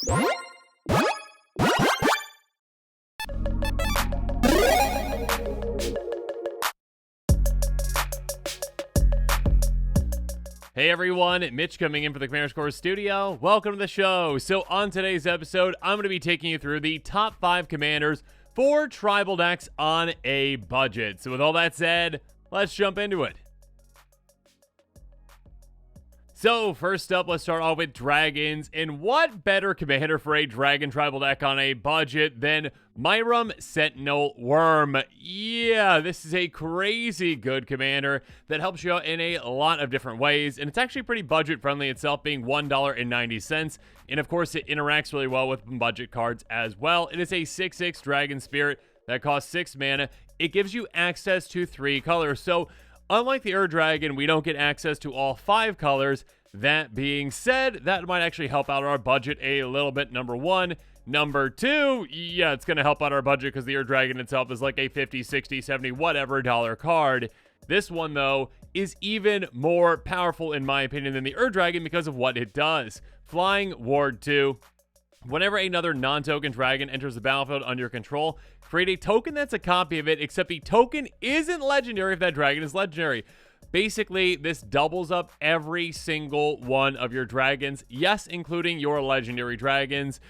Hey everyone, Mitch coming in for the Commander Scores Studio. Welcome to the show. So on today's episode, I'm going to be taking you through the top 5 commanders for tribal decks on a budget. So with all that said, let's jump into it. So first up, let's start off with dragons. And what better commander for a dragon tribal deck on a budget than Myram Sentinel Worm? Yeah, this is a crazy good commander that helps you out in a lot of different ways. And it's actually pretty budget friendly itself, being $1.90. And of course, it interacts really well with budget cards as well. It is a 6/6 Dragon Spirit that costs 6 mana. It gives you access to 3 colors. So unlike the Dragon, we don't get access to all 5 colors. That being said, that might actually help out our budget a little bit, number one. Number two, yeah, it's going to help out our budget because the Dragon itself is like a 50, 60, 70, whatever dollar card. This one, though, is even more powerful, in my opinion, than the Dragon because of what it does. Flying Ward 2. Whenever another non-token dragon enters the battlefield under your control, create a token that's a copy of it, except the token isn't legendary if that dragon is legendary. Basically, this doubles up every single one of your dragons, yes, including your legendary dragons.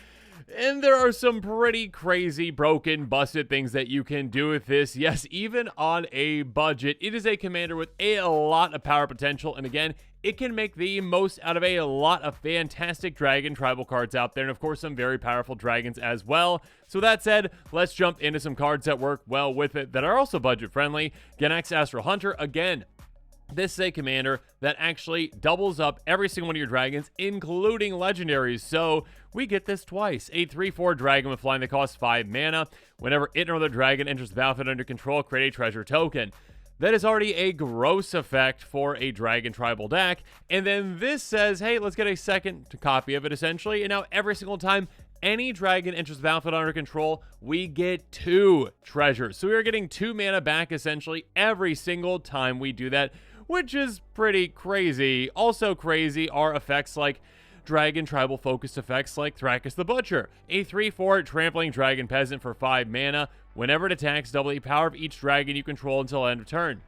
And there are some pretty crazy, broken, busted things that you can do with this. Yes, even on a budget. It is a commander with a lot of power potential. And again, it can make the most out of a lot of fantastic dragon tribal cards out there. And of course, some very powerful dragons as well. So that said, let's jump into some cards that work well with it that are also budget friendly. Genex Astral Hunter, again, this is a commander that actually doubles up every single one of your dragons, including legendaries. So we get this twice. A 3/4 dragon with flying that costs 5 mana. Whenever it or another dragon enters the battlefield under control, create a treasure token. That is already a gross effect for a dragon tribal deck. And then this says, hey, let's get a second copy of it, essentially. And now every single time any dragon enters the battlefield under control, we get 2 treasures. So we are getting 2 mana back, essentially, every single time we do that, which is pretty crazy. Also crazy are effects like dragon tribal focused effects like Thrakus the Butcher. A 3/4 trampling dragon peasant for 5 mana. Whenever it attacks, double the power of each dragon you control until end of turn.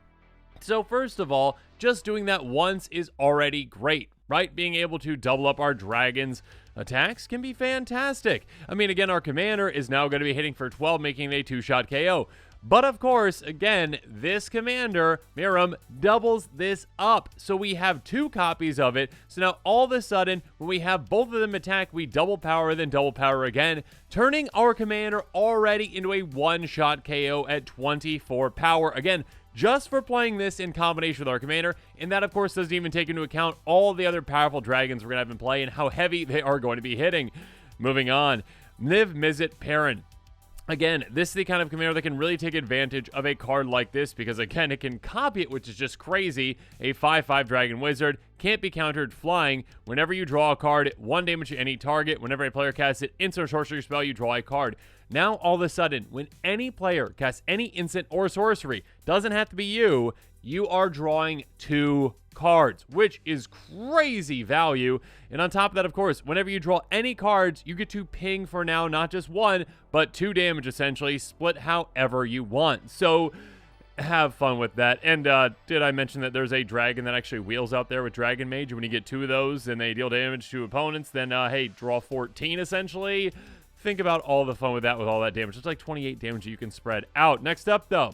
So first of all, just doing that once is already great, right? Being able to double up our dragons' attacks can be fantastic. I mean, again, our commander is now going to be hitting for 12, making a 2-shot KO. But of course, again, this commander, Myram, doubles this up. So we have 2 copies of it. So now all of a sudden, when we have both of them attack, we double power, then double power again, turning our commander already into a 1-shot KO at 24 power. Again, just for playing this in combination with our commander. And that, of course, doesn't even take into account all the other powerful dragons we're going to have in play and how heavy they are going to be hitting. Moving on, Niv Mizzet Perrin. Again, this is the kind of commander that can really take advantage of a card like this because, again, it can copy it, which is just crazy. A 5/5 Dragon Wizard can't be countered flying. Whenever you draw a card, 1 damage to any target. Whenever a player casts an instant or sorcery spell, you draw a card. Now, all of a sudden, when any player casts any instant or sorcery, doesn't have to be you, you are drawing 2 cards, which is crazy value. And on top of that, of course, whenever you draw any cards, you get to ping for now not just 1, but 2 damage, essentially, split however you want. So have fun with that. And did I mention that there's a dragon that actually wheels out there with Dragon Mage? When you get 2 of those and they deal damage to opponents, then hey, draw 14, essentially. Think about all the fun with that, with all that damage. It's like 28 damage that you can spread out. Next up, though,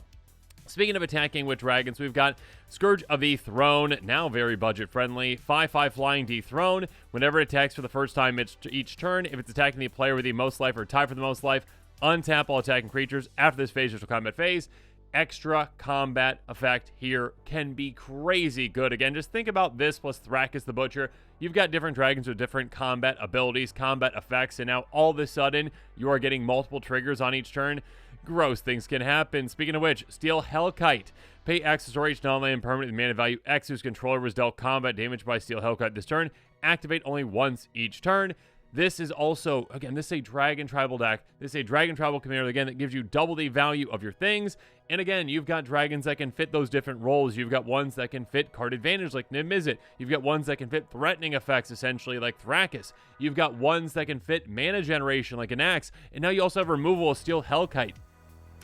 speaking of attacking with dragons, we've got Scourge of the Throne, now very budget-friendly. 5/5 Flying Dethrone. Whenever it attacks for the first time each turn, if it's attacking the player with the most life or tied for the most life, untap all attacking creatures. After this phase, virtual combat phase. Extra combat effect here can be crazy good. Again, just think about this plus Thrakus the Butcher. You've got different dragons with different combat abilities, combat effects, and now all of a sudden, you are getting multiple triggers on each turn. Gross things can happen. Speaking of which, Steel Hellkite. Pay X to each non-land permanent with mana value X whose controller was dealt combat damage by Steel Hellkite this turn. Activate only once each turn. This is also, again, this is a Dragon Tribal deck. This is a Dragon Tribal commander, again, that gives you double the value of your things. And again, you've got dragons that can fit those different roles. You've got ones that can fit card advantage like Niv Mizzet. You've got ones that can fit threatening effects, essentially, like Thrakkus. You've got ones that can fit mana generation like Anax. And now you also have removal of Steel Hellkite.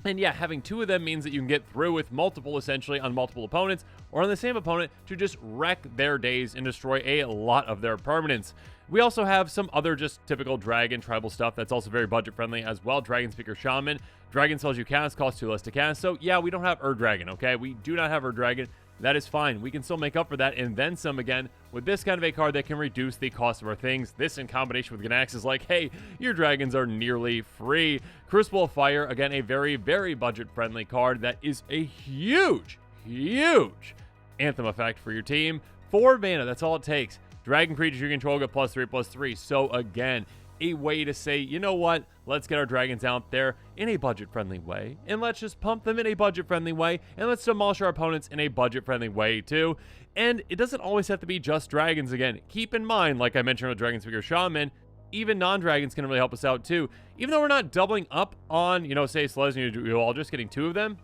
And yeah, having two of them means that you can get through with multiple, essentially, on multiple opponents, or on the same opponent to just wreck their days and destroy a lot of their permanents. We also have some other just typical Dragon Tribal stuff that's also very budget-friendly as well. Dragon Speaker Shaman. Dragon spells you cast, cost 2 less to cast. So yeah, we don't have Dragon, okay? We do not have Dragon. That is fine. We can still make up for that and then some again with this kind of a card that can reduce the cost of our things. This in combination with Ganax is like, hey, your dragons are nearly free. Crucible of Fire, again, a very, very budget-friendly card that is a huge, huge Anthem effect for your team. 4 mana, that's all it takes. Dragon creatures you control get +3/+3. So again, a way to say, you know what, let's get our dragons out there in a budget-friendly way, and let's just pump them in a budget-friendly way, and let's demolish our opponents in a budget-friendly way too. And it doesn't always have to be just dragons. Again, keep in mind, like I mentioned with Dragon Speaker Shaman, even non-dragons can really help us out too. Even though we're not doubling up on, say, Selesnya and you're just getting 2 of them,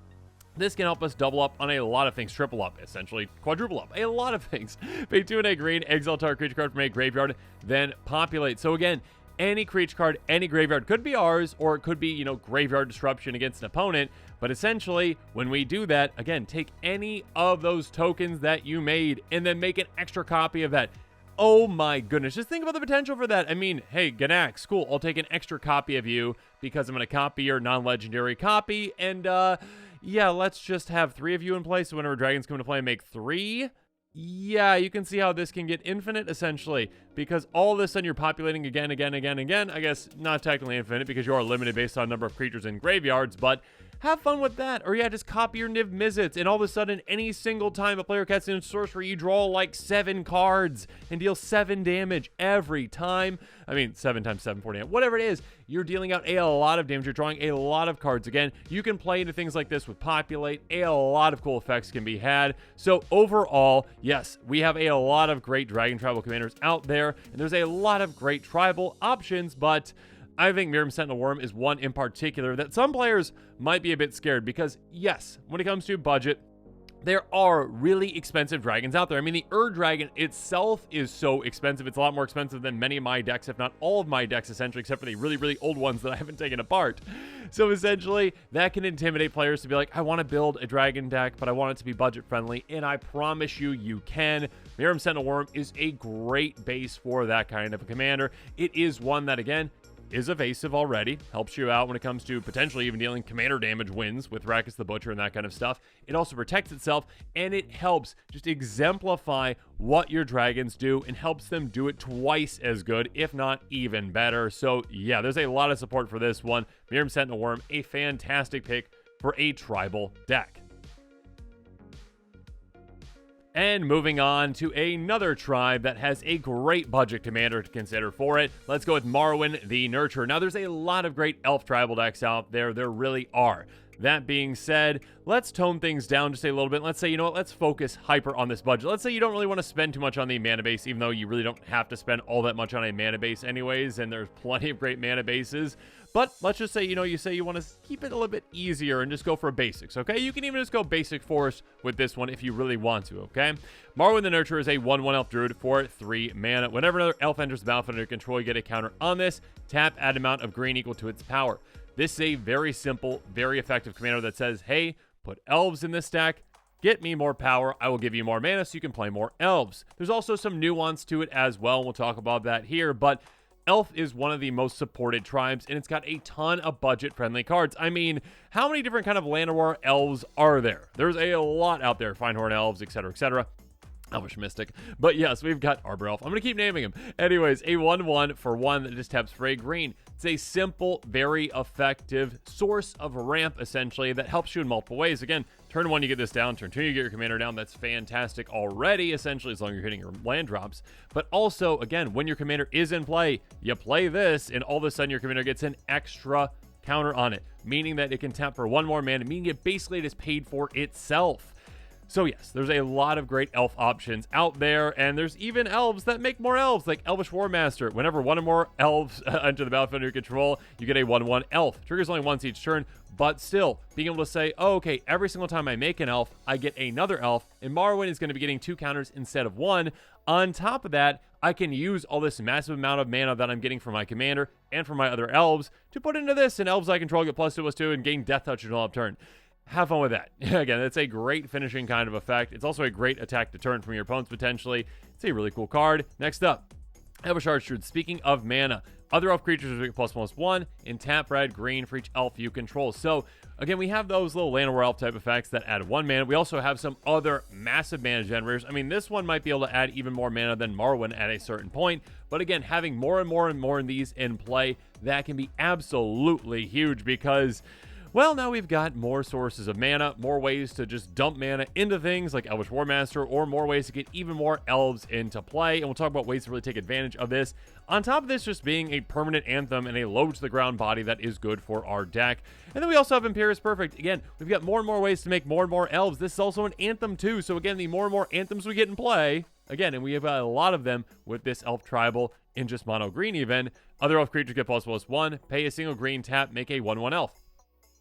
this can help us double up on a lot of things, triple up, essentially quadruple up, a lot of things. Pay 2 and a green, exile target creature card from a graveyard, then populate. So again, any creature card, any graveyard could be ours, or it could be, graveyard disruption against an opponent. But essentially, when we do that, again, take any of those tokens that you made and then make an extra copy of that. Oh my goodness, just think about the potential for that. I mean, hey, Ganax, cool, I'll take an extra copy of you because I'm going to copy your non-legendary copy. And, yeah, let's just have 3 of you in play, so whenever dragons come into play, make 3. Yeah, you can see how this can get infinite, essentially, because all of a sudden you're populating again. I guess not technically infinite because you are limited based on number of creatures in graveyards, but have fun with that. Or yeah, just copy your Niv Mizzets, and all of a sudden, any single time a player casts in sorcery, you draw like 7 cards and deal 7 damage every time. I mean, 7 times 7, 48, whatever it is. You're dealing out a lot of damage. You're drawing a lot of cards. Again, you can play into things like this with Populate. A lot of cool effects can be had. So overall, yes, we have a lot of great Dragon Tribal commanders out there, and there's a lot of great tribal options, but I think Miriam Sentinel Worm is one in particular that some players might be a bit scared because, yes, when it comes to budget, there are really expensive dragons out there. I mean, the Dragon itself is so expensive. It's a lot more expensive than many of my decks, if not all of my decks, essentially, except for the really, really old ones that I haven't taken apart. So essentially, that can intimidate players to be like, I want to build a dragon deck, but I want it to be budget-friendly, and I promise you, you can. Miriam Sentinel Worm is a great base for that kind of a commander. It is one that, again, is evasive already, helps you out when it comes to potentially even dealing commander damage wins with Thrakkus the Butcher and that kind of stuff. It also protects itself, and it helps just exemplify what your dragons do and helps them do it twice as good, if not even better. So yeah, there's a lot of support for this one. Miriam Sentinel Worm, a fantastic pick for a tribal deck. And moving on to another tribe that has a great budget commander to consider for it. Let's go with Marwyn the Nurturer. Now, there's a lot of great elf tribal decks out there. There really are. That being said, let's tone things down just a little bit. Let's say, you know what, let's focus hyper on this budget. Let's say you don't really want to spend too much on the mana base, even though you really don't have to spend all that much on a mana base anyways, and there's plenty of great mana bases. But let's just say, you say you want to keep it a little bit easier and just go for basics, okay? You can even just go basic forest with this one if you really want to, okay? Marwyn the Nurturer is a 1/1 elf druid for 3 mana. Whenever another elf enters the battlefield under your control, you get a counter on this. Tap, add amount of green equal to its power. This is a very simple, very effective commander that says, hey, put elves in this stack, get me more power, I will give you more mana so you can play more elves. There's also some nuance to it as well, and we'll talk about that here, but elf is one of the most supported tribes, and it's got a ton of budget-friendly cards. I mean, how many different kind of Llanowar elves are there? There's a lot out there, Finehorn elves, etc., etc. Elvish Mystic. But yes, we've got Arbor Elf. I'm going to keep naming him. Anyways, a 1/1 for 1 that just taps for a green. It's a simple, very effective source of ramp, essentially, that helps you in multiple ways. Again, turn 1, you get this down. Turn 2, you get your commander down. That's fantastic already, essentially, as long as you're hitting your land drops. But also, again, when your commander is in play, you play this, and all of a sudden your commander gets an extra counter on it, meaning that it can tap for 1 more mana, meaning it basically is paid for itself. So yes, there's a lot of great elf options out there, and there's even elves that make more elves, like Elvish War Master. Whenever one or more elves enter the battlefield under your control, you get a 1/1 elf. Triggers only once each turn, but still, being able to say, oh, okay, every single time I make an elf, I get another elf, and Morrowind is going to be getting 2 counters instead of 1. On top of that, I can use all this massive amount of mana that I'm getting from my commander and from my other elves to put into this, and elves I control get +2/+2 and gain Death Touch until upturn. Have fun with that. Again, it's a great finishing kind of effect. It's also a great attack deterrent from your opponents, potentially. It's a really cool card. Next up, Elvish Archdude. Speaking of mana, other elf creatures get +1/+1 and tap red, green for each elf you control. So, again, we have those little land war elf type effects that add 1 mana. We also have some other massive mana generators. I mean, this one might be able to add even more mana than Morrowind at a certain point. But again, having more and more and more of these in play, that can be absolutely huge because, well, now we've got more sources of mana, more ways to just dump mana into things like Elvish War Master, or more ways to get even more elves into play. And we'll talk about ways to really take advantage of this. On top of this just being a permanent anthem and a low to the ground body that is good for our deck. And then we also have Imperious Perfect. Again, we've got more and more ways to make more and more elves. This is also an anthem too. So again, the more and more anthems we get in play, again, and we have a lot of them with this elf tribal in just mono green even, other elf creatures get +1/+1, pay a single green tap, make a 1/1 elf.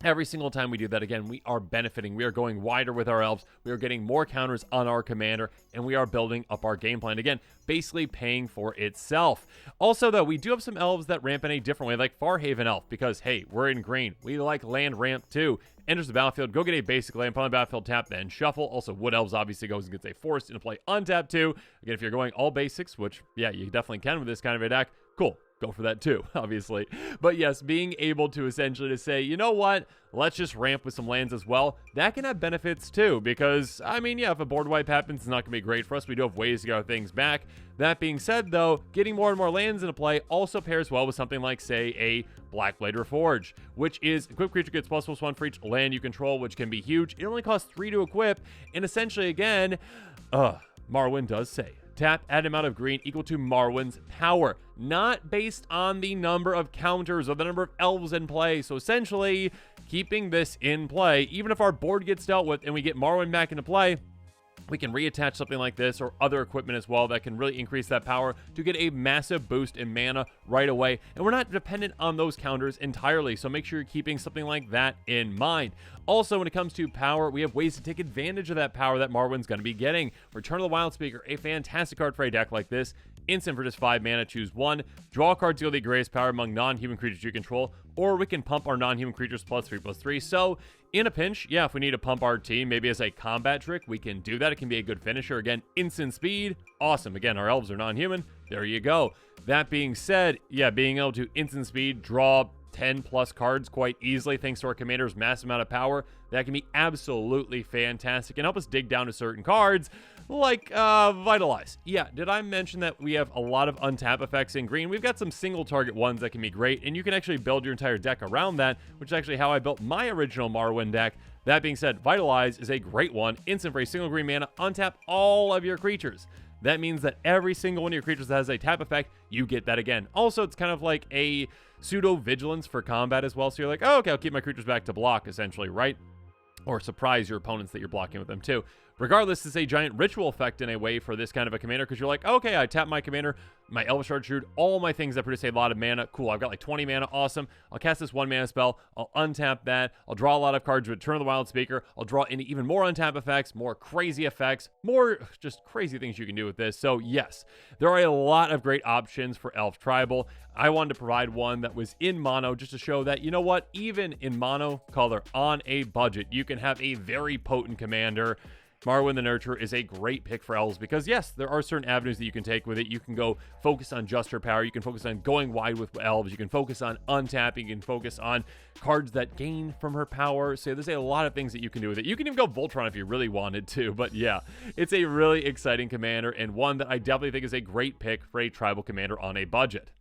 Every single time we do that, again, we are benefiting. We are going wider with our elves. We are getting more counters on our commander, and we are building up our game plan. Again, basically paying for itself. Also, though, we do have some elves that ramp in a different way, like Farhaven Elf, because, hey, we're in green. We like land ramp, too. Enters the battlefield, go get a basic land, put on the battlefield, tap, then shuffle. Also, Wood Elves obviously goes and gets a forest into play on tap, too. Again, if you're going all basics, which, yeah, you definitely can with this kind of a deck, cool. Go for that too, obviously. But yes, being able to essentially to say, you know what, let's just ramp with some lands as well, that can have benefits too, because, I mean, yeah, if a board wipe happens, it's not going to be great for us. We do have ways to get our things back. That being said, though, getting more and more lands into play also pairs well with something like, say, a Blackblade Reforge, which is equipped creature gets +1/+1 for each land you control, which can be huge. It only costs 3 to equip, and essentially, again, Morrowind does say, tap, add amount of green equal to Morrowind's power, not based on the number of counters or the number of elves in play. So essentially, keeping this in play, even if our board gets dealt with and we get Morrowind back into play, we can reattach something like this or other equipment as well that can really increase that power to get a massive boost in mana right away. And we're not dependent on those counters entirely, so make sure you're keeping something like that in mind. Also, when it comes to power, we have ways to take advantage of that power that Morrowind's going to be getting. Return of the Wild Speaker, a fantastic card for a deck like this. Instant for just 5 mana, choose 1. Draw a card to deal the greatest power among non-human creatures you control, or we can pump our non-human creatures +3/+3. So, in a pinch, yeah, if we need to pump our team, maybe as a combat trick, we can do that. It can be a good finisher. Again, instant speed, awesome. Again, our elves are non-human. There you go. That being said, yeah, being able to instant speed, draw 10 plus cards quite easily thanks to our commander's massive amount of power, that can be absolutely fantastic and help us dig down to certain cards like Vitalize. Yeah, did I mention that we have a lot of untap effects in green? We've got some single target ones that can be great, and you can actually build your entire deck around that, which is actually how I built my original Morrowind deck. That being said, Vitalize is a great one. Instant for a single green mana, untap all of your creatures. That means that every single one of your creatures that has a tap effect, you get that again. Also, it's kind of like a pseudo-vigilance for combat as well. So you're like, oh, okay, I'll keep my creatures back to block, essentially, right? Or surprise your opponents that you're blocking with them too. Regardless, it's a giant ritual effect in a way for this kind of a commander, because you're like, okay, I tap my commander, my Elvish Archdude, all my things that produce a lot of mana. Cool, I've got like 20 mana, awesome. I'll cast this 1 mana spell, I'll untap that, I'll draw a lot of cards with Return of the Wild Speaker, I'll draw into even more untap effects, more crazy effects, more just crazy things you can do with this. So yes, there are a lot of great options for Elf Tribal. I wanted to provide one that was in mono just to show that, you know what, even in mono color on a budget, you can have a very potent commander. Morrowind the Nurturer is a great pick for elves because, yes, there are certain avenues that you can take with it. You can go focus on just her power. You can focus on going wide with elves. You can focus on untapping. You can focus on cards that gain from her power. So there's a lot of things that you can do with it. You can even go Voltron if you really wanted to. But yeah, it's a really exciting commander and one that I definitely think is a great pick for a tribal commander on a budget.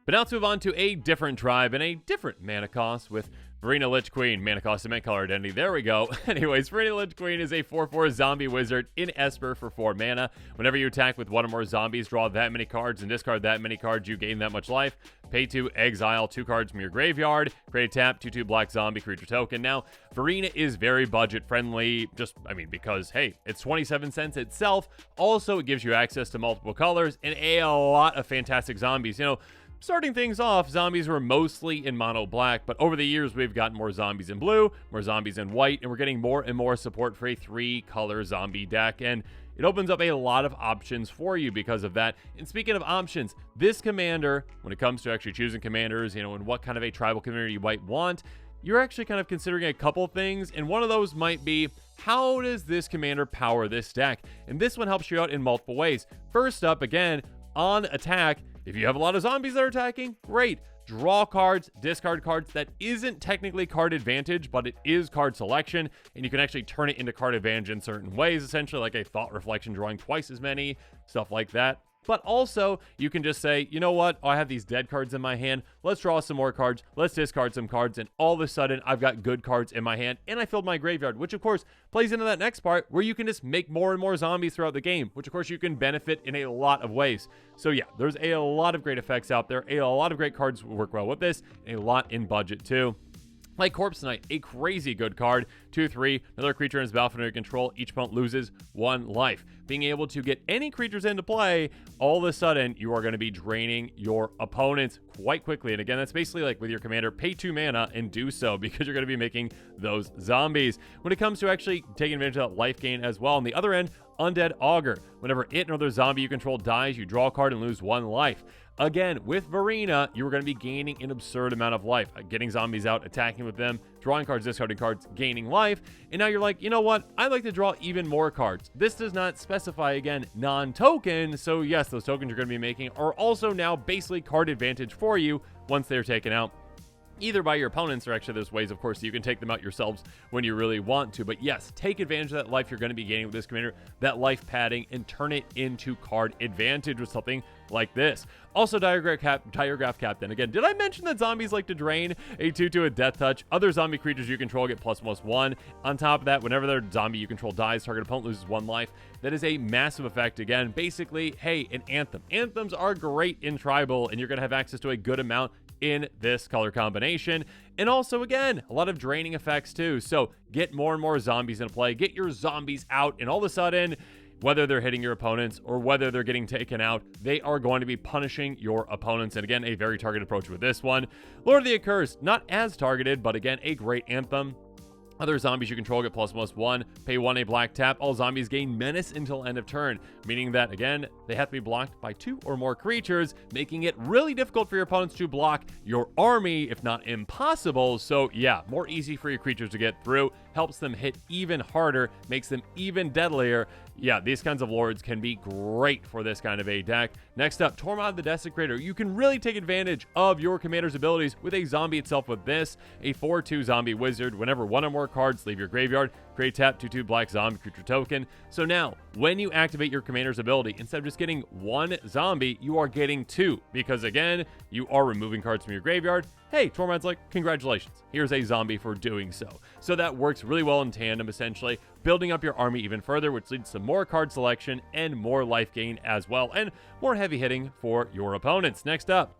But now let's move on to a different tribe and a different mana cost with Verena Lich Queen, mana cost cement color identity. There we go. Anyways, Verena Lich Queen is a 4/4 zombie wizard in Esper for 4 mana. Whenever you attack with one or more zombies, draw that many cards and discard that many cards, you gain that much life. Pay 2, exile 2 cards from your graveyard. Create a tap, 2/2 black zombie creature token. Now, Verena is very budget friendly, because, hey, it's 27 cents itself. Also, it gives you access to multiple colors and a lot of fantastic zombies. You know, starting things off, zombies were mostly in mono black, but over the years, we've gotten more zombies in blue, more zombies in white, and we're getting more and more support for a 3-color zombie deck. And it opens up a lot of options for you because of that. And speaking of options, this commander, when it comes to actually choosing commanders, you know, and what kind of a tribal commander you might want, you're actually kind of considering a couple things. And one of those might be, how does this commander power this deck? And this one helps you out in multiple ways. First up, again, on attack, if you have a lot of zombies that are attacking, great. Draw cards, discard cards. That isn't technically card advantage, but it is card selection, and you can actually turn it into card advantage in certain ways, essentially like a thought reflection, drawing twice as many, stuff like that. But also, you can just say, you know what? Oh, I have these dead cards in my hand. Let's draw some more cards. Let's discard some cards. And all of a sudden, I've got good cards in my hand. And I filled my graveyard, which, of course, plays into that next part where you can just make more and more zombies throughout the game, which, of course, you can benefit in a lot of ways. So, yeah, there's a lot of great effects out there. A lot of great cards work well with this. And a lot in budget, too. Like Corpse Knight, a crazy good card. 2/3, another creature in his battlefield under control. Each opponent loses 1 life. Being able to get any creatures into play, all of a sudden, you are going to be draining your opponents quite quickly. And again, that's basically like with your commander, pay 2 mana and do so because you're going to be making those zombies. When it comes to actually taking advantage of that life gain as well, on the other end, Undead Augur. Whenever it and another zombie you control dies, you draw a card and lose 1 life. Again, with Verena, you are going to be gaining an absurd amount of life. Getting zombies out, attacking with them, drawing cards, discarding cards, gaining life. And now you're like, you know what? I'd like to draw even more cards. This does not specify, again, non-token. So yes, those tokens you're going to be making are also now basically card advantage for you once they're taken out. Either by your opponents, or actually there's ways, of course, you can take them out yourselves when you really want to. But yes, take advantage of that life you're going to be gaining with this commander, that life padding, and turn it into card advantage with something like this. Also, Diagraph Captain. Again, did I mention that zombies like to drain? A 2/2 a Death Touch. Other zombie creatures you control get +1/+1. On top of that, whenever their zombie you control dies, target opponent loses 1 life. That is a massive effect. Again, basically, hey, an Anthem. Anthems are great in Tribal, and you're going to have access to a good amount in this color combination. And also, again, a lot of draining effects too. So get more and more zombies into play, get your zombies out, and all of a sudden, whether they're hitting your opponents or whether they're getting taken out, they are going to be punishing your opponents. And again, a very targeted approach with this one. Lord of the Accursed, not as targeted, but again, a great Anthem. Other zombies you control get +1/+1. Pay 1 a black tap. All zombies gain menace until end of turn, meaning that, again, they have to be blocked by 2 or more creatures, making it really difficult for your opponents to block your army, if not impossible. So, yeah, more easy for your creatures to get through, helps them hit even harder, makes them even deadlier. Yeah, these kinds of lords can be great for this kind of a deck. Next up, Tormod the Desecrator. You can really take advantage of your commander's abilities with a zombie itself with this. A 4/2 zombie wizard. Whenever 1 or more cards leave your graveyard, create tap 2/2 black zombie creature token. So now, when you activate your commander's ability, instead of just getting 1 zombie, you are getting 2. Because again, you are removing cards from your graveyard. Hey, Tormod's like, congratulations, here's a zombie for doing so. So that works really well in tandem, essentially, building up your army even further, which leads to more card selection and more life gain as well, and more heavy hitting for your opponents. Next up,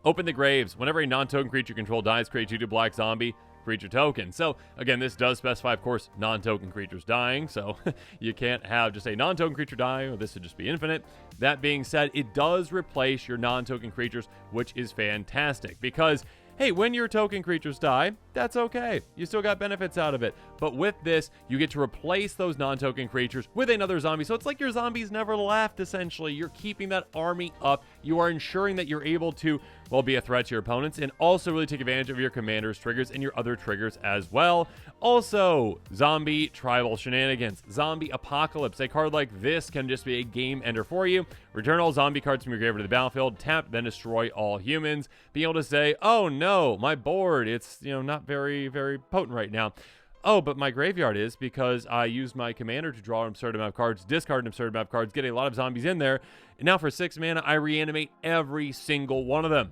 Open the Graves. Whenever a non-token creature you control dies, create 2/2 black zombie creature token. So again, this does specify, of course, non-token creatures dying, so you can't have just a non-token creature die, or this would just be infinite. That being said, it does replace your non-token creatures, which is fantastic, because hey, when your token creatures die, that's okay. You still got benefits out of it. But with this, you get to replace those non-token creatures with another zombie. So it's like your zombies never left, essentially. You're keeping that army up. You are ensuring that you're able to, well, be a threat to your opponents and also really take advantage of your commander's triggers and your other triggers as well. Also, zombie tribal shenanigans. Zombie apocalypse. A card like this can just be a game ender for you. Return all zombie cards from your graveyard to the battlefield. Tap, then destroy all humans. Being able to say, oh no, my board, it's, not very, very potent right now. Oh, but my graveyard is, because I used my commander to draw an absurd amount of cards, discard an absurd amount of cards, get a lot of zombies in there, and now for 6 mana, I reanimate every single one of them.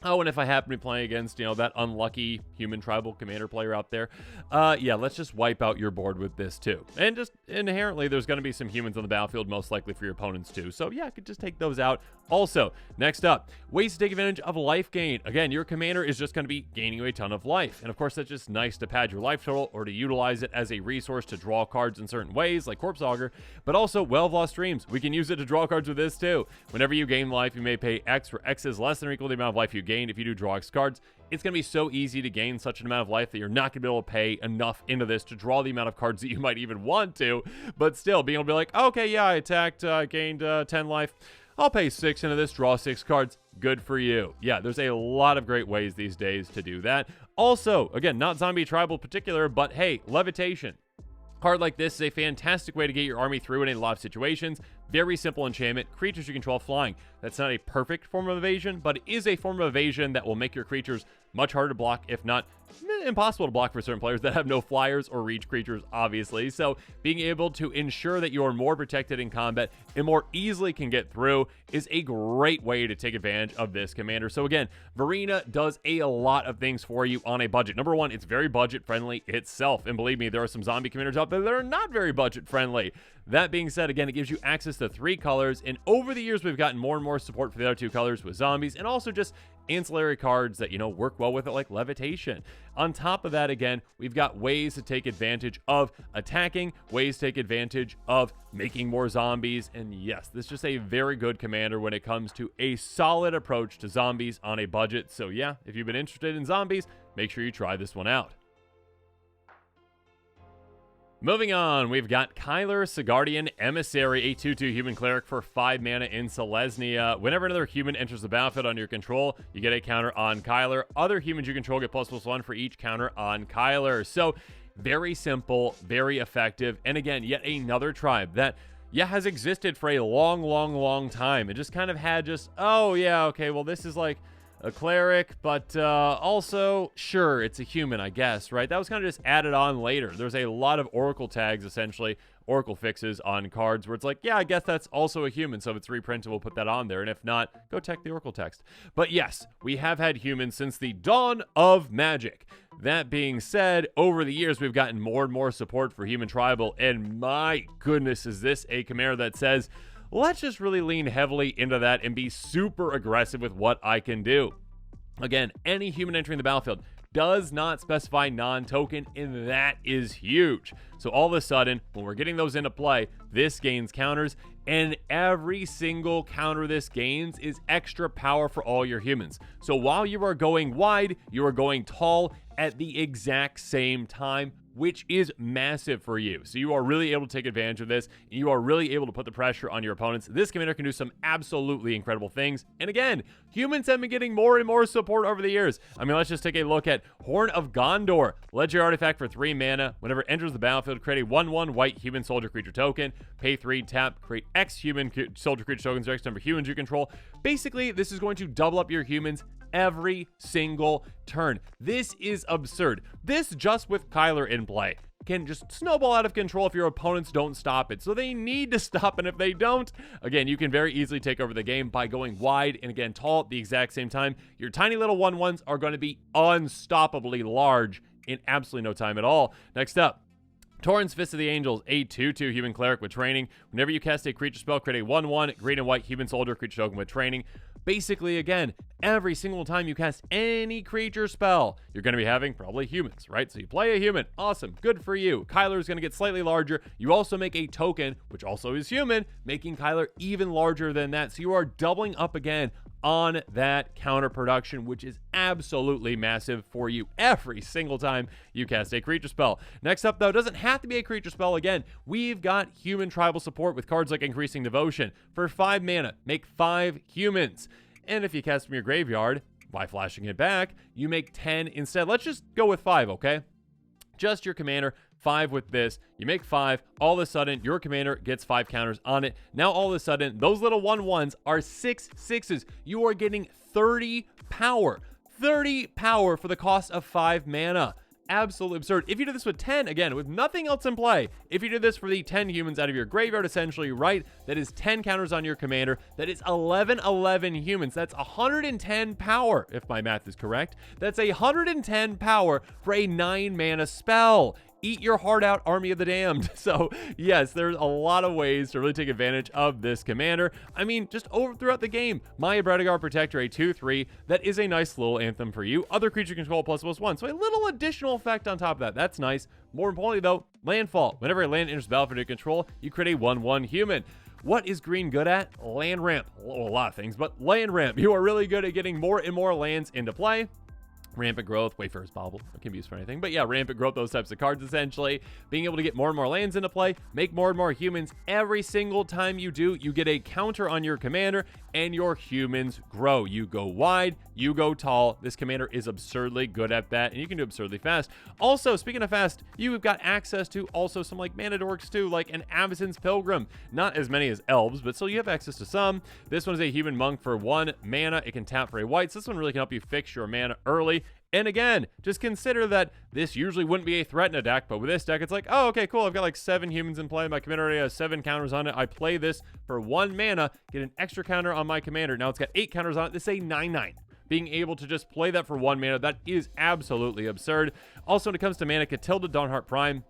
Oh, and if I happen to be playing against, that unlucky human tribal commander player out there, yeah, let's just wipe out your board with this too. And just inherently, there's going to be some humans on the battlefield, most likely for your opponents too. So yeah, I could just take those out. Also, next up, ways to take advantage of life gain. Again, your commander is just going to be gaining you a ton of life. And of course, that's just nice to pad your life total or to utilize it as a resource to draw cards in certain ways, like Corpse Augur, but also Well of Lost Dreams. We can use it to draw cards with this too. Whenever you gain life, you may pay X, where X is less than or equal to the amount of life you gain. If you do draw X cards, it's going to be so easy to gain such an amount of life that you're not going to be able to pay enough into this to draw the amount of cards that you might even want to. But still, being able to be like, okay, yeah, I attacked, gained 10 life. I'll pay 6 into this, draw 6 cards. Good for you. Yeah, there's a lot of great ways these days to do that. Also, again, not zombie tribal in particular, but hey, levitation. Card like this is a fantastic way to get your army through in a lot of situations. Very simple enchantment. Creatures you control flying. That's not a perfect form of evasion, but it is a form of evasion that will make your creatures much harder to block, if not impossible to block for certain players that have no flyers or reach creatures, obviously. So being able to ensure that you are more protected in combat and more easily can get through is a great way to take advantage of this commander. So again, Varina does a lot of things for you on a budget. Number one, it's very budget friendly itself. And believe me, there are some zombie commanders out there that are not very budget friendly. That being said, again, it gives you access to 3 colors, and over the years, we've gotten more and more support for the other 2 colors with zombies, and also just ancillary cards that, work well with it, like levitation. On top of that, again, we've got ways to take advantage of attacking, ways to take advantage of making more zombies, and yes, this is just a very good commander when it comes to a solid approach to zombies on a budget. So yeah, if you've been interested in zombies, make sure you try this one out. Moving on, we've got Kyler, Sigardian Emissary, a 2/2 human cleric for 5 mana in Selesnya. Whenever another human enters the battlefield under your control, you get a counter on Kyler. Other humans you control get ++1 for each counter on Kyler. So, very simple, very effective, and again, yet another tribe that, yeah, has existed for a long time. It just kind of had oh yeah, okay, well this is like a cleric, but also, sure, it's a human, I guess, right? That was kind of just added on later. There's a lot of Oracle tags, essentially, Oracle fixes on cards where it's like, yeah, I guess that's also a human, so if it's reprinted, we'll put that on there, and if not, go check the Oracle text. But yes, we have had humans since the dawn of Magic. That being said, over the years, we've gotten more and more support for human tribal, and my goodness, is this a commander that says, let's just really lean heavily into that and be super aggressive with what I can do. Again, any human entering the battlefield does not specify non-token, and that is huge. So all of a sudden, when we're getting those into play, this gains counters, and every single counter this gains is extra power for all your humans. So while you are going wide, you are going tall at the exact same time, which is massive for you. So you are really able to take advantage of this, and you are really able to put the pressure on your opponents. This commander can do some absolutely incredible things. And again, humans have been getting more and more support over the years. I mean, let's just take a look at Horn of Gondor. Legendary artifact for 3 mana. Whenever it enters the battlefield, create a 1/1 white human soldier creature token. Pay 3, tap, create X human soldier creature tokens or X number of humans you control. Basically, this is going to double up your humans every single turn. This is absurd. This, just with Kyler in play, can just snowball out of control if your opponents don't stop it. So they need to stop, and if they don't, again, you can very easily take over the game by going wide and again tall at the exact same time. Your tiny little 1/1s are going to be unstoppably large in absolutely no time at all. Next up, Torrent's Fist of the Angels, a 2/2 human cleric with training. Whenever you cast a creature spell, create a 1/1 green and white human soldier creature token with training. Basically, again, every single time you cast any creature spell, you're going to be having probably humans, right? So you play a human. Awesome. Good for you. Kyler is going to get slightly larger. You also make a token, which also is human, making Kyler even larger than that. So you are doubling up again on that counter production, which is absolutely massive for you every single time you cast a creature spell. Next up, though, doesn't have to be a creature spell. Again, we've got human tribal support with cards like Increasing Devotion. For 5 mana, make 5 humans. And if you cast from your graveyard, by flashing it back, you make 10 instead. Let's just go with 5, okay? Just your commander, 5 with this. You make 5. All of a sudden, your commander gets 5 counters on it. Now, all of a sudden, those little 1/1s are 6 6s. You are getting 30 power. 30 power for the cost of 5 mana. absolutely absurd. If you do this with 10, again, with nothing else in play, if you did this for the 10 humans out of your graveyard, essentially, right, that is 10 counters on your commander. That is 11 humans. That's 110 power, if my math is correct. That's 110 power for a 9 mana spell. Eat your heart out, Army of the Damned. So yes, there's a lot of ways to really take advantage of this commander. I mean, just over throughout the game, Maya Bredigar Protector, a 2/3, that is a nice little anthem for you. Other creature control ++1, so a little additional effect on top of that. That's nice. More importantly though, landfall. Whenever a land enters the battlefield under control, you create a 1/1 human. What is green good at? Land ramp. Well, a lot of things, but land ramp. You are really good at getting more and more lands into play. Rampant growth, Wayfarer's Bauble, it can be used for anything, but yeah, rampant growth, those types of cards essentially. Being able to get more and more lands into play, make more and more humans. Every single time you do, you get a counter on your commander, and your humans grow. You go wide, you go tall. This commander is absurdly good at that, and you can do absurdly fast. Also, speaking of fast, you've got access to also some like mana dorks too, like an Avacyn's Pilgrim. Not as many as elves, but still you have access to some. This one is a human monk for 1 mana. It can tap for a white, so this one really can help you fix your mana early. And again, just consider that this usually wouldn't be a threat in a deck, but with this deck, it's like, oh, okay, cool. I've got like 7 humans in play. My commander already has 7 counters on it. I play this for 1 mana, get an extra counter on my commander. Now it's got 8 counters on it. This is a 9/9. Being able to just play that for 1 mana, that is absolutely absurd. Also, when it comes to mana, Catilda Dawnheart Prime,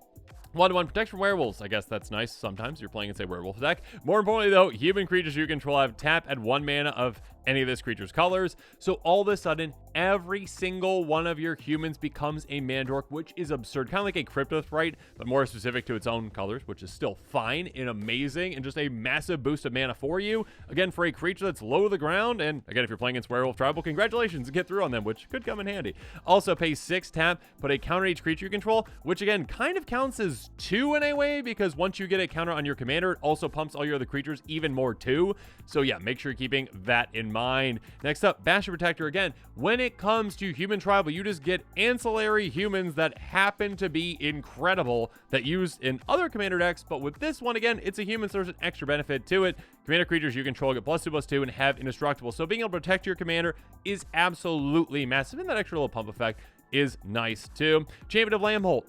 1/1 protection from werewolves. I guess that's nice. Sometimes you're playing, a werewolf deck. More importantly, though, human creatures you control have tap at 1 mana of any of this creature's colors. So all of a sudden, every single one of your humans becomes a mana dork, which is absurd. Kind of like a Cryptothrite, but more specific to its own colors, which is still fine and amazing and just a massive boost of mana for you. Again, for a creature that's low to the ground, and again, if you're playing against Werewolf Tribal, congratulations, get through on them, which could come in handy. Also, pay 6 tap, put a counter each creature you control, which again, kind of counts as 2 in a way, because once you get a counter on your commander, it also pumps all your other creatures even more too. So yeah, make sure you're keeping that in mind. Next up, Bastion Protector. Again, when it comes to human tribal, you just get ancillary humans that happen to be incredible that use in other commander decks, but with this one, again, it's a human, so there's an extra benefit to it. Commander creatures you control get +2/+2 and have indestructible, so being able to protect your commander is absolutely massive, and that extra little pump effect is nice too. Champion of Lambholt.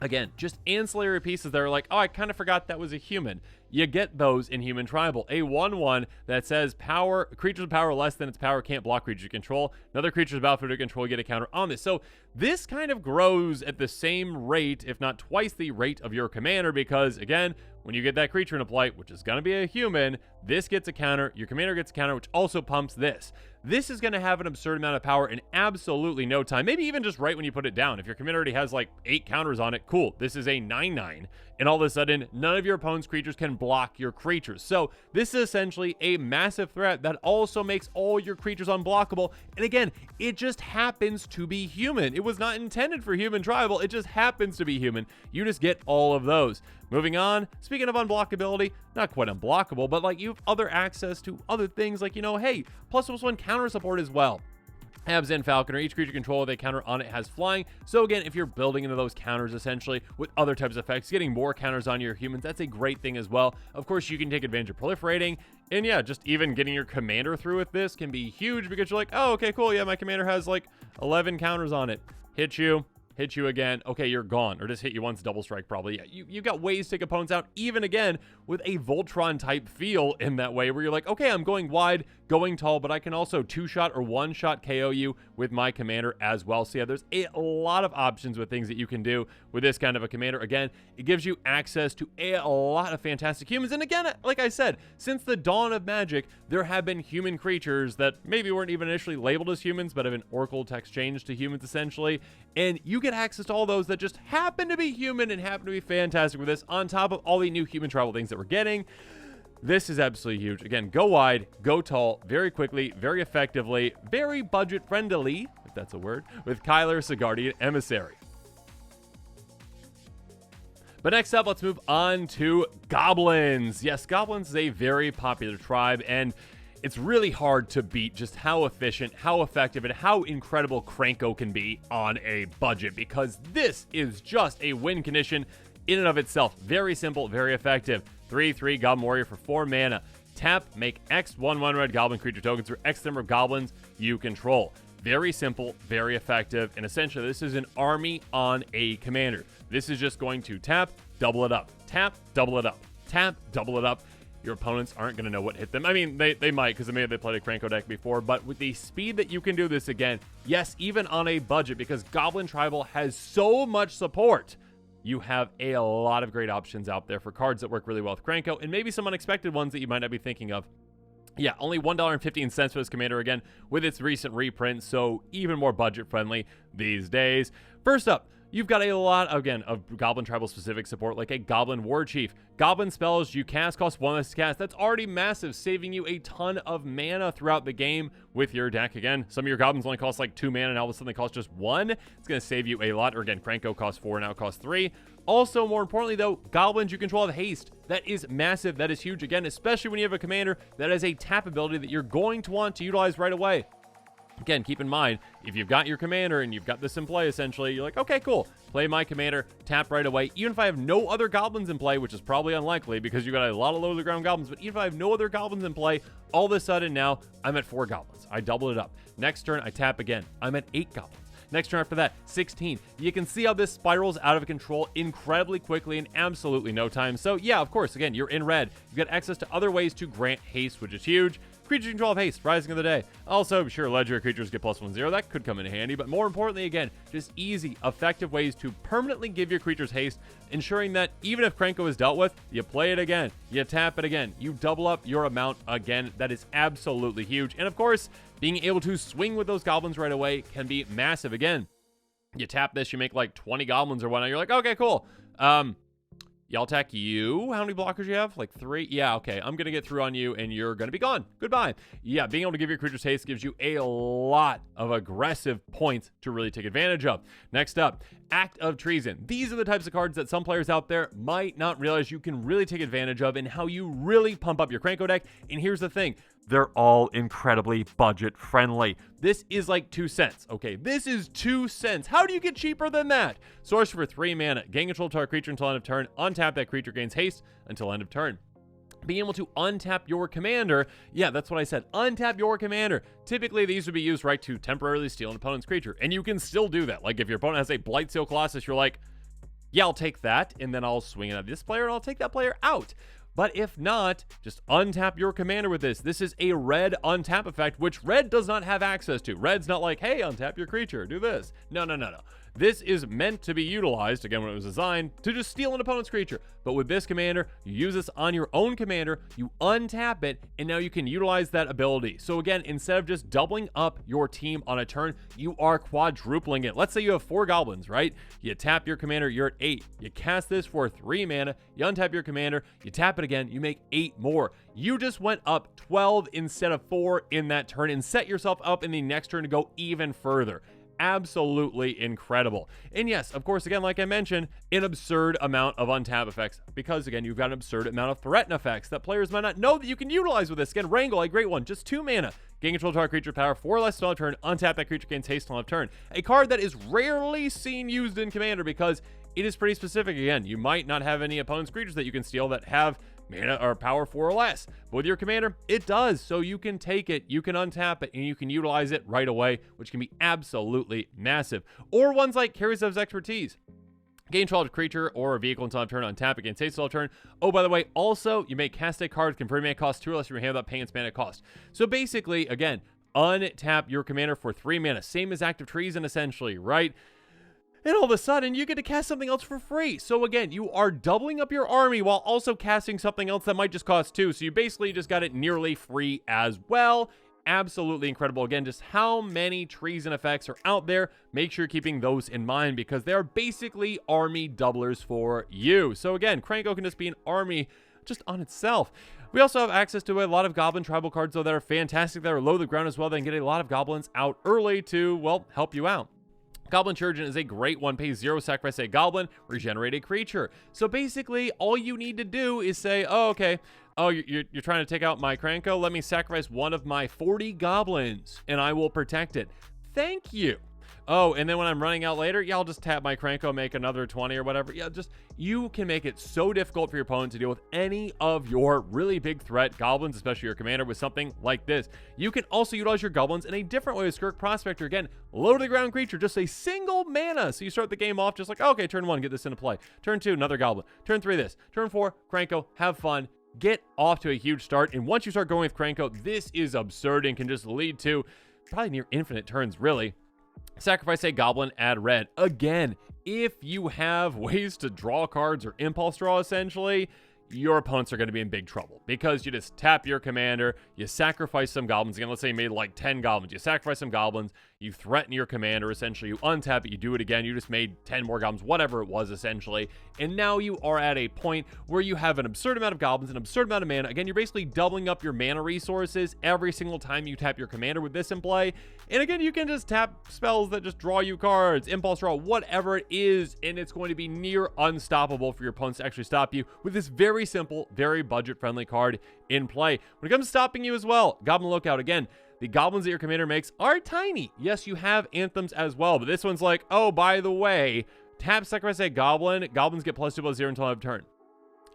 Again, just ancillary pieces that are like, oh, I kind of forgot that was a human. You get those in Human Tribal. A 1/1 that says power, creatures with power less than its power can't block creature you control. Another creature's battlefield you control, you get a counter on this. So this kind of grows at the same rate, if not twice the rate of your commander, because again, when you get that creature in a play, which is going to be a human, this gets a counter, your commander gets a counter, which also pumps this. This is going to have an absurd amount of power in absolutely no time, maybe even just right when you put it down. If your commander already has like 8 counters on it, cool, this is a 9/9, and all of a sudden, none of your opponent's creatures can block your creatures. So this is essentially a massive threat that also makes all your creatures unblockable, and again, it just happens to be human. It was not intended for human tribal, it just happens to be human. You just get all of those. Moving on, speaking of unblockability, not quite unblockable, but like you have other access to other things like, you know, hey, ++1 counter support as well. Abzan Falconer, each creature control with a counter on it has flying. So again, if you're building into those counters essentially with other types of effects, getting more counters on your humans, that's a great thing as well. Of course, you can take advantage of proliferating. And yeah, just even getting your commander through with this can be huge because you're like, oh, okay, cool. Yeah, my commander has like 11 counters on it. Hit you again, okay, you're gone, or just hit you once, double strike probably. Yeah, you've got ways to take opponents out, even again with a Voltron type feel in that way, where you're like, okay, I'm going wide, going tall, but I can also 2-shot or 1-shot KO you with my commander as well. So yeah, there's a lot of options with things that you can do with this kind of a commander. Again, it gives you access to a lot of fantastic humans, and again, like I said, since the dawn of Magic, there have been human creatures that maybe weren't even initially labeled as humans, but have been Oracle text changed to humans essentially, and you get access to all those that just happen to be human and happen to be fantastic with this, on top of all the new human tribal things that we're getting. This is absolutely huge. Again, go wide, go tall, very quickly, very effectively, very budget friendly, if that's a word, with Kyler, Sigardian Emissary. But next up, let's move on to Goblins. Yes, Goblins is a very popular tribe, and it's really hard to beat just how efficient, how effective, and how incredible Kranko can be on a budget, because this is just a win condition in and of itself. Very simple, very effective. 3/3 Goblin Warrior for 4 mana. Tap, make X 1/1 red Goblin creature tokens through X number of goblins you control. Very simple, very effective, and essentially this is an army on a commander. This is just going to tap, double it up, tap, double it up, tap, double it up. Your opponents aren't going to know what hit them. I mean, they might, because maybe they played a Krenko deck before, but with the speed that you can do this again, yes, even on a budget, because Goblin Tribal has so much support, you have a lot of great options out there for cards that work really well with Krenko, and maybe some unexpected ones that you might not be thinking of. Yeah, only $1.15 for this commander again with its recent reprint, so even more budget-friendly these days. First up, you've got a lot, again, of Goblin Tribal specific support, like a Goblin War Chief. Goblin spells you cast cost 1 less to cast. That's already massive, saving you a ton of mana throughout the game with your deck. Again, some of your Goblins only cost like 2 mana, and all of a sudden they cost just 1. It's going to save you a lot. Or again, Krenko costs 4, now it costs 3. Also, more importantly, though, Goblins you control have haste. That is massive. That is huge. Again, especially when you have a commander that has a tap ability that you're going to want to utilize right away. Again, keep in mind, if you've got your commander and you've got this in play, essentially, you're like, okay, cool. Play my commander, tap right away. Even if I have no other goblins in play, which is probably unlikely because you've got a lot of low-to-the-ground goblins, but even if I have no other goblins in play, all of a sudden now, I'm at 4 goblins. I doubled it up. Next turn, I tap again. I'm at 8 goblins. Next turn after that, 16. You can see how this spirals out of control incredibly quickly in absolutely no time. So yeah, of course, again, you're in red. You've got access to other ways to grant haste, which is huge. Creature control of haste, rising of the day. Also, sure, legendary creatures get +1/0. That could come in handy, but more importantly, again, just easy, effective ways to permanently give your creatures haste, ensuring that even if Krenko is dealt with, you play it again, you tap it again, you double up your amount again. That is absolutely huge. And of course, being able to swing with those goblins right away can be massive. Again, you tap this, you make like 20 goblins or whatnot. You're like, okay, cool. Y'all attack you. How many blockers you have? Like 3? Yeah, okay. I'm going to get through on you, and you're going to be gone. Goodbye. Yeah, being able to give your creatures haste gives you a lot of aggressive points to really take advantage of. Next up, Act of Treason. These are the types of cards that some players out there might not realize you can really take advantage of and how you really pump up your Krenko deck. And here's the thing. They're all incredibly budget friendly. This is like 2 cents, okay? This is 2 cents. How do you get cheaper than that? Source for 3 mana. Gain control of target creature until end of turn. Untap that creature, gains haste until end of turn. Being able to untap your commander. Yeah, that's what I said. Untap your commander. Typically, these would be used, right, to temporarily steal an opponent's creature. And you can still do that. Like, if your opponent has a Blightsteel Colossus, you're like, yeah, I'll take that, and then I'll swing it at this player, and I'll take that player out. But if not, just untap your commander with this. This is a red untap effect, which red does not have access to. Red's not like, hey, untap your creature, do this. No. This is meant to be utilized, again, when it was designed, to just steal an opponent's creature. But with this commander, you use this on your own commander, you untap it, and now you can utilize that ability. So again, instead of just doubling up your team on a turn, you are quadrupling it. Let's say you have 4 goblins, right? You tap your commander, you're at 8. You cast this for 3 mana, you untap your commander, you tap it again, you make 8 more. You just went up 12 instead of 4 in that turn and set yourself up in the next turn to go even further. Absolutely incredible. And yes, of course, again, like I mentioned, an absurd amount of untap effects, because again, you've got an absurd amount of threaten effects that players might not know that you can utilize with this. Again, Wrangle, a great one, just 2 mana. Gain control of target creature power, 4 less till turn, untap that creature, gains haste till turn. A card that is rarely seen used in Commander because it is pretty specific. Again, you might not have any opponent's creatures that you can steal that have mana or power 4 or less. But with your commander, it does. So you can take it, you can untap it, and you can utilize it right away, which can be absolutely massive. Or ones like Karazev's Expertise. Gain control of a creature or a vehicle until turn, untap it, gain haste until turn. Oh, by the way, also, you may cast a card, convert mana cost 2 or less from your hand without paying its mana cost. So basically, again, untap your commander for 3 mana. Same as Act of Treason, essentially, right? And all of a sudden, you get to cast something else for free. So again, you are doubling up your army while also casting something else that might just cost 2. So you basically just got it nearly free as well. Absolutely incredible. Again, just how many treason effects are out there. Make sure you're keeping those in mind because they're basically army doublers for you. So again, Krenko can just be an army just on itself. We also have access to a lot of Goblin tribal cards, though, that are fantastic, that are low to the ground as well. They can get a lot of goblins out early to, well, help you out. Goblin Chirurgeon is a great one. Pay 0, sacrifice a goblin, regenerate a creature. So basically, all you need to do is say, oh, okay, oh, you're trying to take out my Krenko? Let me sacrifice one of my 40 goblins, and I will protect it. Thank you. Oh, and then when I'm running out later, yeah, I'll just tap my Cranko, make another 20 or whatever. Yeah, just you can make it so difficult for your opponent to deal with any of your really big threat goblins, especially your commander, with something like this. You can also utilize your goblins in a different way with Skirk Prospector. Again, low to the ground creature, just a single mana. So you start the game off just like, okay, turn 1, get this into play. Turn 2, another goblin. Turn 3, this. Turn 4, Cranko, have fun. Get off to a huge start. And once you start going with Cranko, this is absurd and can just lead to probably near infinite turns, really. Sacrifice a goblin, add red. Again, if you have ways to draw cards or impulse draw, essentially, your opponents are going to be in big trouble because you just tap your commander, you sacrifice some goblins. Again, let's say you made like 10 goblins. You sacrifice some goblins, you threaten your commander, essentially. You untap it, you do it again. You just made 10 more goblins, whatever it was, essentially. And now you are at a point where you have an absurd amount of goblins, an absurd amount of mana. Again, you're basically doubling up your mana resources every single time you tap your commander with this in play. And again, you can just tap spells that just draw you cards, impulse draw, whatever it is, and it's going to be near unstoppable for your opponents to actually stop you with this very simple, very budget-friendly card in play. When it comes to stopping you as well, Goblin Lookout, again, the goblins that your commander makes are tiny. Yes, you have anthems as well, but this one's like, oh, by the way, tap sacrifice a goblin, goblins get +2/+0 until end of turn.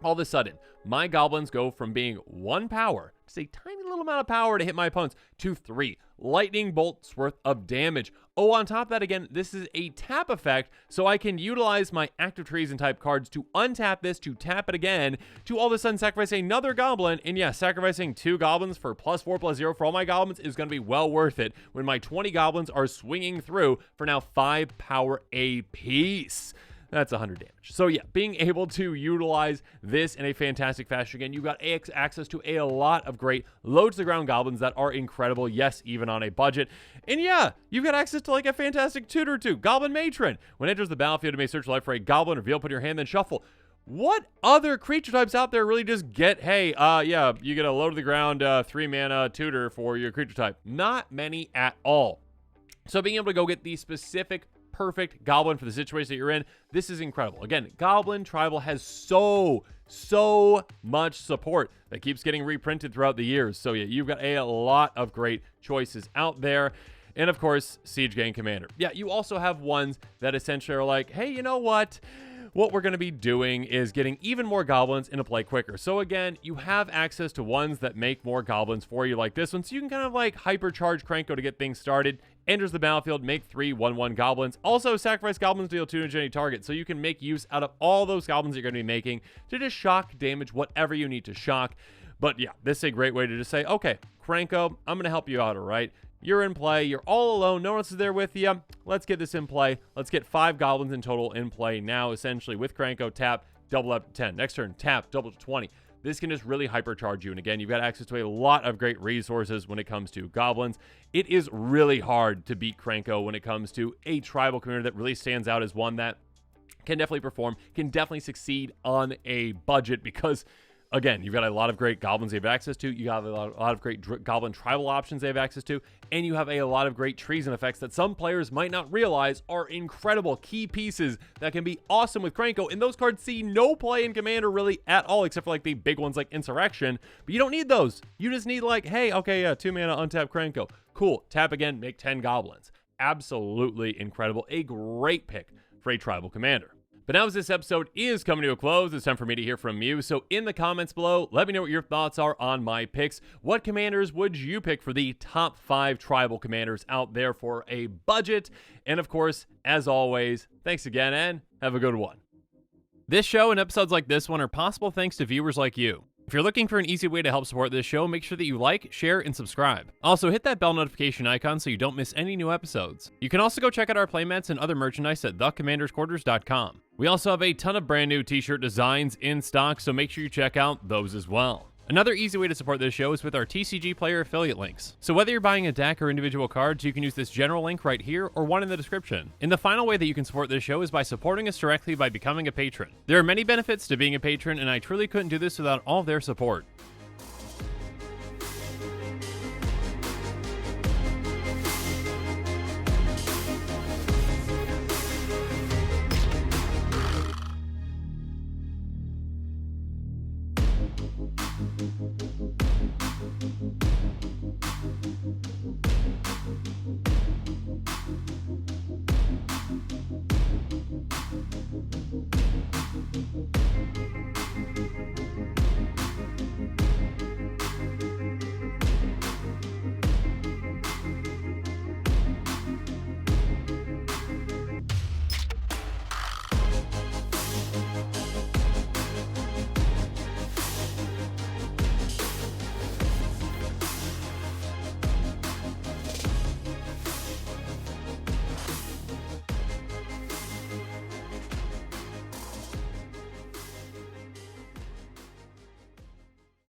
All of a sudden, my goblins go from being 1 power, just a tiny little amount of power to hit my opponents, to 3 lightning bolts worth of damage. Oh, on top of that, again, this is a tap effect, so I can utilize my active treason type cards to untap this, to tap it again, to all of a sudden sacrifice another goblin. And yeah, sacrificing 2 goblins for +4/+0 for all my goblins is going to be well worth it when my 20 goblins are swinging through for now 5 power a piece. That's 100 damage. So yeah, being able to utilize this in a fantastic fashion. Again, you've got access to a lot of great low to the ground goblins that are incredible. Yes, even on a budget. And yeah, you've got access to like a fantastic tutor too. Goblin Matron. When it enters the battlefield, you may search life for a goblin, reveal, put in your hand, then shuffle. What other creature types out there really just get, hey, yeah, you get a low to the ground 3 mana tutor for your creature type? Not many at all. So being able to go get the specific perfect goblin for the situation that you're in, this is incredible. Again, Goblin Tribal has so much support that keeps getting reprinted throughout the years. So yeah, you've got a lot of great choices out there. And of course, Siege Gang Commander. Yeah, you also have ones that essentially are like, hey, you know what? What we're going to be doing is getting even more goblins into play quicker. So again, you have access to ones that make more goblins for you like this one. So you can kind of like hypercharge Cranko to get things started. Enters the battlefield, make 3 1/1 goblins. Also, sacrifice goblins to deal 2 damage to any target. So you can make use out of all those goblins you're going to be making to just shock, damage, whatever you need to shock. But yeah, this is a great way to just say, okay, Cranko, I'm going to help you out, all right? You're in play. You're all alone. No one else is there with you. Let's get this in play. Let's get 5 goblins in total in play now, essentially, with Cranko. Tap, double up to 10. Next turn, tap, double to 20. This can just really hypercharge you. And again, you've got access to a lot of great resources when it comes to goblins. It is really hard to beat Cranko when it comes to a tribal commander that really stands out as one that can definitely perform, can definitely succeed on a budget because, again, you've got a lot of great goblins they have access to. You have a lot of great goblin tribal options they have access to. And you have a lot of great treason effects that some players might not realize are incredible key pieces that can be awesome with Cranko. And those cards see no play in Commander really at all, except for like the big ones like Insurrection. But you don't need those. You just need like, hey, okay, yeah, 2 mana, untap Cranko. Cool. Tap again, make 10 goblins. Absolutely incredible. A great pick for a tribal commander. But now as this episode is coming to a close, it's time for me to hear from you. So in the comments below, let me know what your thoughts are on my picks. What commanders would you pick for the top 5 tribal commanders out there for a budget? And of course, as always, thanks again and have a good one. This show and episodes like this one are possible thanks to viewers like you. If you're looking for an easy way to help support this show, make sure that you like, share, and subscribe. Also, hit that bell notification icon so you don't miss any new episodes. You can also go check out our playmats and other merchandise at thecommandersquarters.com. We also have a ton of brand new t-shirt designs in stock, so make sure you check out those as well. Another easy way to support this show is with our TCG Player affiliate links. So whether you're buying a deck or individual cards, you can use this general link right here or one in the description. And the final way that you can support this show is by supporting us directly by becoming a patron. There are many benefits to being a patron, and I truly couldn't do this without all their support.